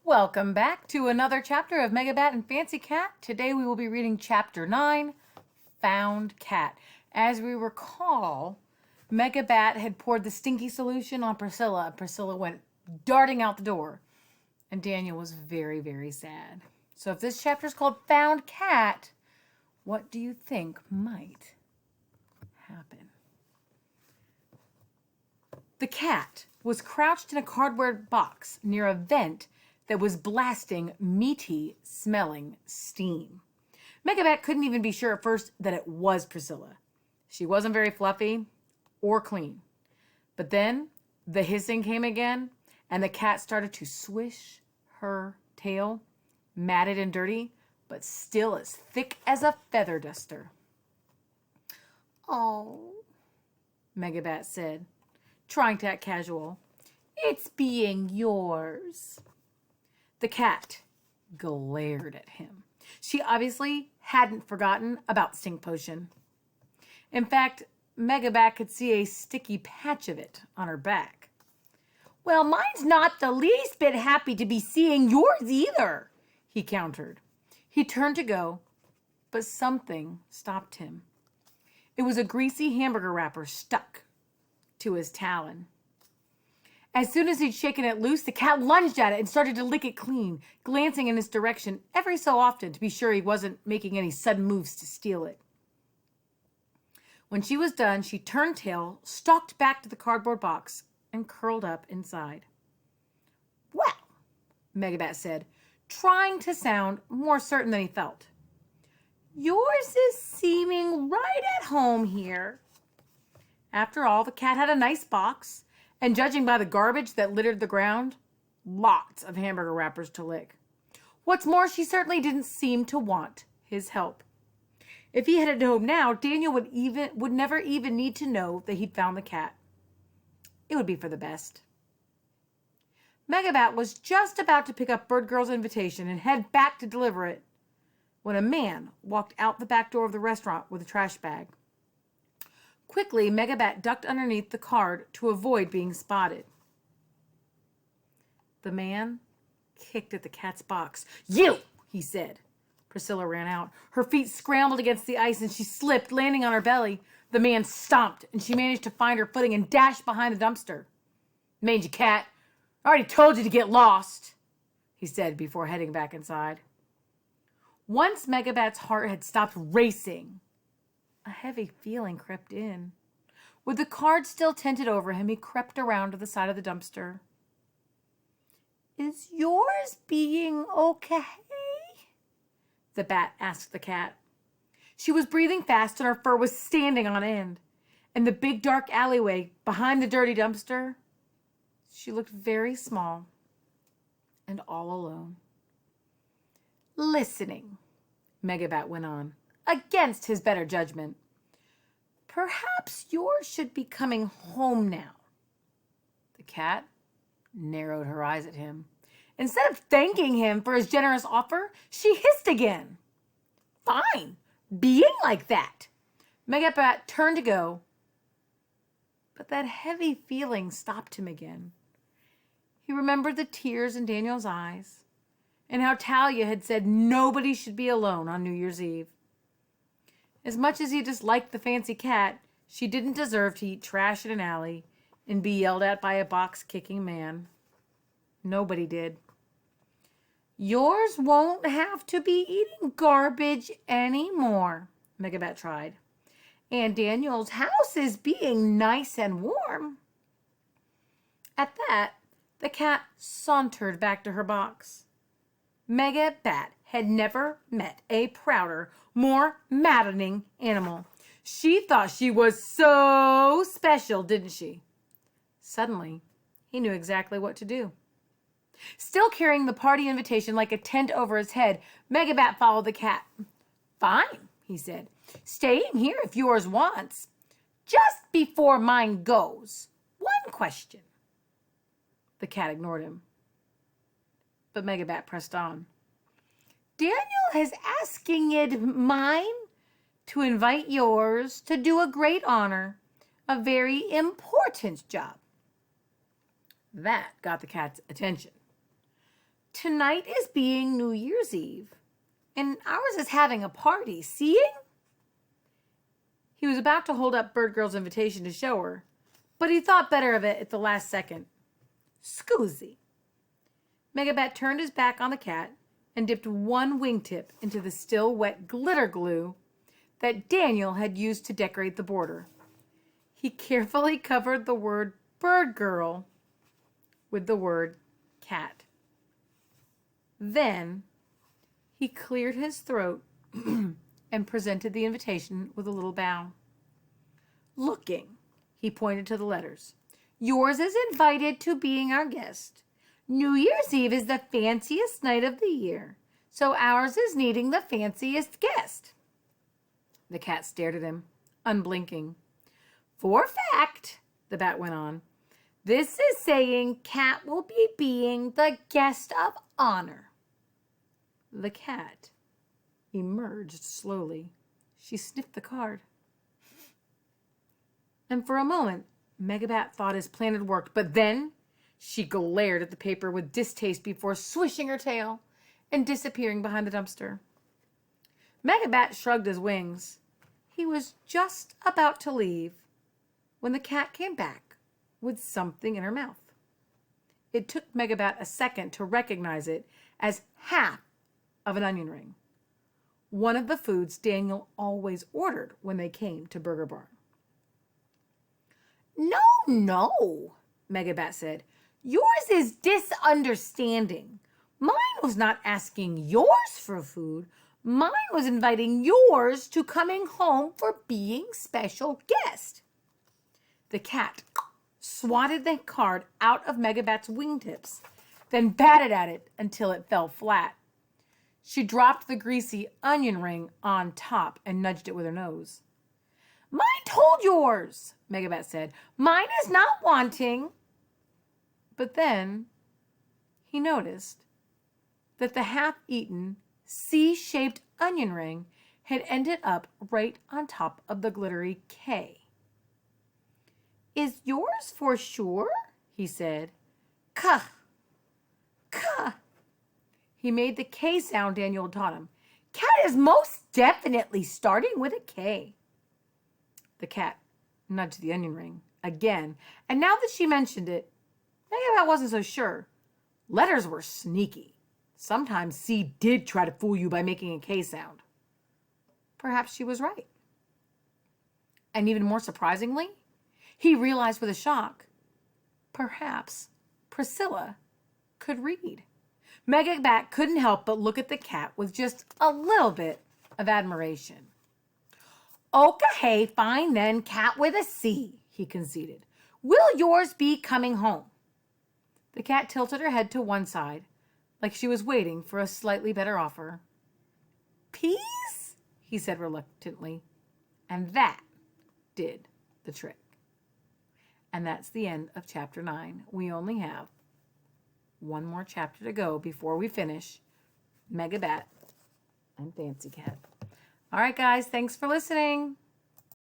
Welcome back to another chapter of MegaBat and Fancy Cat. Today we will be reading Chapter 9, Found Cat. As we recall, MegaBat had poured the stinky solution on Priscilla. Priscilla went darting out the door, and Daniel was very, very sad. So if this chapter is called Found Cat, what do you think might happen? The cat was crouched in a cardboard box near a vent that was blasting meaty smelling steam. MegaBat couldn't even be sure at first that it was Priscilla. She wasn't very fluffy or clean. But then the hissing came again, and the cat started to swish her tail, matted and dirty, but still as thick as a feather duster. "Oh," MegaBat said, trying to act casual. "It's being yours." The cat glared at him. She obviously hadn't forgotten about stink potion. In fact, MegaBat could see a sticky patch of it on her back. "Well, mine's not the least bit happy to be seeing yours either," he countered. He turned to go, but something stopped him. It was a greasy hamburger wrapper stuck to his talon. As soon as he'd shaken it loose, the cat lunged at it and started to lick it clean, glancing in its direction every so often to be sure he wasn't making any sudden moves to steal it. When she was done, she turned tail, stalked back to the cardboard box, and curled up inside. "Well," MegaBat said, trying to sound more certain than he felt, "yours is seeming right at home here." After all, the cat had a nice box, and judging by the garbage that littered the ground, lots of hamburger wrappers to lick. What's more, she certainly didn't seem to want his help. If he headed home now, Daniel would never even need to know that he'd found the cat. It would be for the best. MegaBat was just about to pick up Bird Girl's invitation and head back to deliver it when a man walked out the back door of the restaurant with a trash bag. Quickly, MegaBat ducked underneath the card to avoid being spotted. The man kicked at the cat's box. "You!" he said. Priscilla ran out. Her feet scrambled against the ice and she slipped, landing on her belly. The man stomped and she managed to find her footing and dashed behind the dumpster. "Mangy cat, I already told you to get lost," he said before heading back inside. Once MegaBat's heart had stopped racing, a heavy feeling crept in. With the card still tented over him, he crept around to the side of the dumpster. "Is yours being okay?" the bat asked the cat. She was breathing fast and her fur was standing on end. In the big dark alleyway behind the dirty dumpster, she looked very small and all alone. "Listening," MegaBat went on, against his better judgment. "Perhaps yours should be coming home now." The cat narrowed her eyes at him. Instead of thanking him for his generous offer, she hissed again. "Fine, being like that." MegaBat turned to go, but that heavy feeling stopped him again. He remembered the tears in Daniel's eyes and how Talia had said nobody should be alone on New Year's Eve. As much as he disliked the fancy cat, she didn't deserve to eat trash in an alley and be yelled at by a box-kicking man. Nobody did. "Yours won't have to be eating garbage anymore," MegaBat tried. "And Daniel's house is being nice and warm." At that, the cat sauntered back to her box. MegaBat had never met a prouder, more maddening animal. She thought she was so special, didn't she? Suddenly, he knew exactly what to do. Still carrying the party invitation like a tent over his head, MegaBat followed the cat. "Fine," he said. "Staying here if yours wants. Just before mine goes, one question." The cat ignored him. But MegaBat pressed on. "Daniel is asking it mine to invite yours to do a great honor, a very important job." That got the cat's attention. tonight is being New Year's Eve, and ours is having a party, seeing? He was about to hold up Bird Girl's invitation to show her, but he thought better of it at the last second. Scusi. MegaBat turned his back on the cat and dipped one wingtip into the still wet glitter glue that Daniel had used to decorate the border. He carefully covered the word Bird Girl with the word cat. Then he cleared his throat and presented the invitation with a little bow. Looking, he pointed to the letters. Yours is invited to being our guest. New Year's Eve is the fanciest night of the year, so ours is needing the fanciest guest. The cat stared at him, unblinking. For fact, the bat went on, this is saying Cat will be being the guest of honor. The cat emerged slowly. She sniffed the card. And for a moment, MegaBat thought his plan had worked, but then she glared at the paper with distaste before swishing her tail and disappearing behind the dumpster. MegaBat shrugged his wings. He was just about to leave when the cat came back with something in her mouth. It took MegaBat a second to recognize it as half of an onion ring, one of the foods Daniel always ordered when they came to Burger Barn. No, MegaBat said. Yours is disunderstanding. Mine was not asking yours for food. Mine was inviting yours to coming home for being special guest. The cat swatted the card out of MegaBat's wingtips, then batted at it until it fell flat. She dropped the greasy onion ring on top and nudged it with her nose. Mine told yours, MegaBat said. Mine is not wanting. But then he noticed that the half-eaten, C-shaped onion ring had ended up right on top of the glittery K. Is yours for sure? He said. Kuh. Kuh. He made the K sound Daniel taught him. Cat is most definitely starting with a K. The cat nudged the onion ring again, and now that she mentioned it, MegaBat wasn't so sure. Letters were sneaky. Sometimes C did try to fool you by making a K sound. Perhaps she was right. And even more surprisingly, he realized with a shock, perhaps Priscilla could read. MegaBat couldn't help but look at the cat with just a little bit of admiration. Okay, fine then, cat with a C, he conceded. Will yours be coming home? The cat tilted her head to one side, like she was waiting for a slightly better offer. Peas? He said reluctantly. And that did the trick. And that's the end of chapter 9. We only have one more chapter to go before we finish MegaBat and Fancy Cat. All right, guys, thanks for listening.